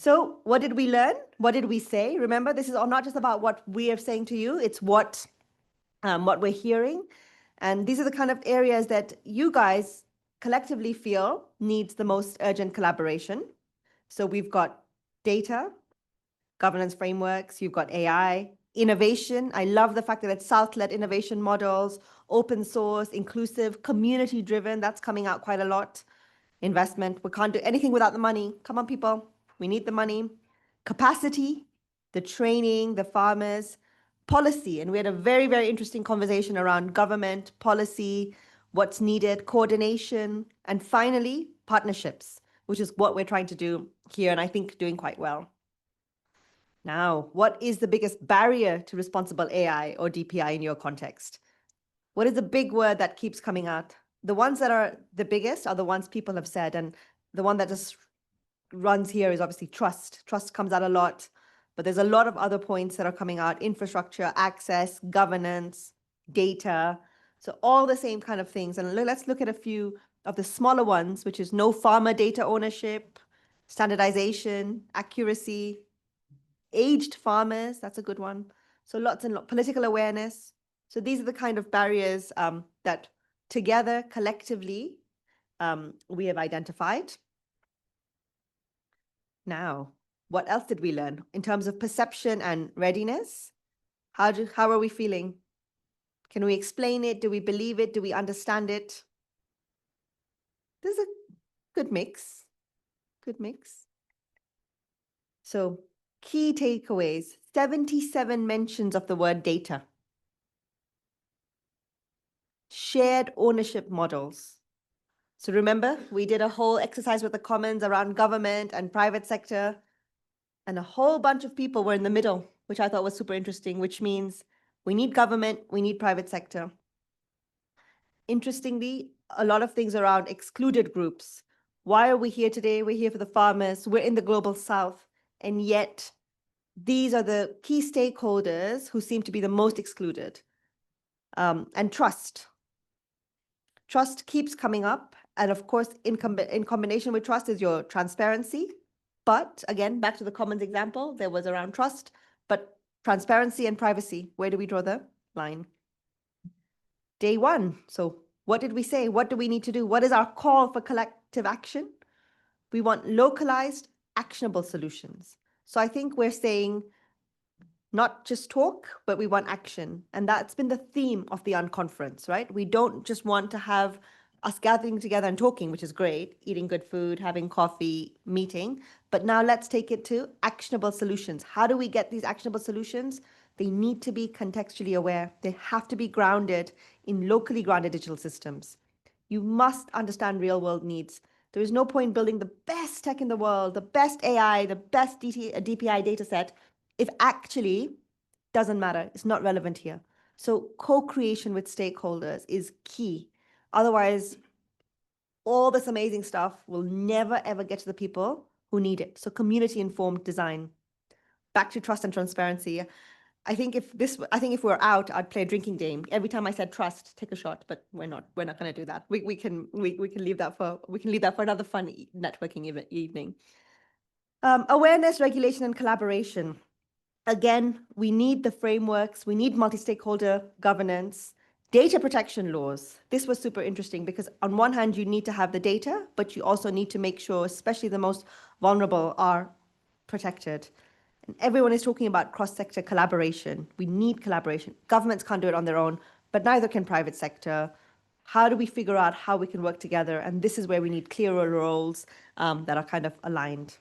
So what did we learn? What did we say? Remember, this is not just about what we are saying to you, it's what we're hearing. And these are the kind of areas that you guys collectively feel needs the most urgent collaboration. So we've got data, governance frameworks, you've got AI, innovation. I love the fact that it's South-led innovation models, open source, inclusive, community-driven. That's coming out quite a lot. Investment. We can't do anything without the money. Come on, people. We need the money. Capacity, the training, the farmers, policy. And we had a very, very interesting conversation around government, policy, what's needed, coordination, and finally, partnerships, which is what we're trying to do here, and I think doing quite well. Now, what is the biggest barrier to responsible AI or DPI in your context? What is the big word that keeps coming out? The ones that are the biggest are the ones people have said, and the one that just runs here is obviously trust. Trust comes out a lot, but there's a lot of other points that are coming out: infrastructure, access, governance, data. So all the same kind of things. And let's look at a few of the smaller ones, which is no farmer data ownership, standardization, accuracy, aged farmers. That's a good one. So lots and lots, political awareness. So these are the kind of barriers that together, collectively, we have identified. Now, what else did we learn in terms of perception and readiness? How are we feeling? Can we explain it? Do we believe it? Do we understand it? There's a good mix. Good mix. So key takeaways: 77 mentions of the word data. Shared ownership models. So remember, we did a whole exercise with the Commons around government and private sector, and a whole bunch of people were in the middle, which I thought was super interesting, which means we need government, we need private sector. Interestingly, a lot of things around excluded groups. Why are we here today? We're here for the farmers, we're in the global south, and yet these are the key stakeholders who seem to be the most excluded. And trust. Trust keeps coming up. And of course, in combination with trust is your transparency. But again, back to the Commons example, there was around trust, but transparency and privacy, where do we draw the line? Day one. So what did we say? What do we need to do? What is our call for collective action? We want localized, actionable solutions. So I think we're saying not just talk, but we want action. And that's been the theme of the Unconference, right? We don't just want to have us gathering together and talking, which is great, eating good food, having coffee, meeting. But now let's take it to actionable solutions. How do we get these actionable solutions? They need to be contextually aware. They have to be grounded in locally grounded digital systems. You must understand real world needs. There is no point building the best tech in the world, the best AI, the best DPI data set, if actually doesn't matter. It's not relevant here. So co-creation with stakeholders is key. Otherwise, all this amazing stuff will never, ever get to the people who need it. So community-informed design. Back to trust and transparency. I think if we're out, I'd play a drinking game. Every time I said trust, take a shot, but we're not going to do that. We can leave that for another fun networking evening. Awareness, regulation, and collaboration. Again, we need the frameworks, we need multi-stakeholder governance, data protection laws. This was super interesting because on one hand, you need to have the data, but you also need to make sure, especially the most vulnerable, are protected. And everyone is talking about cross-sector collaboration. We need collaboration. Governments can't do it on their own, but neither can private sector. How do we figure out how we can work together? And this is where we need clearer roles that are kind of aligned.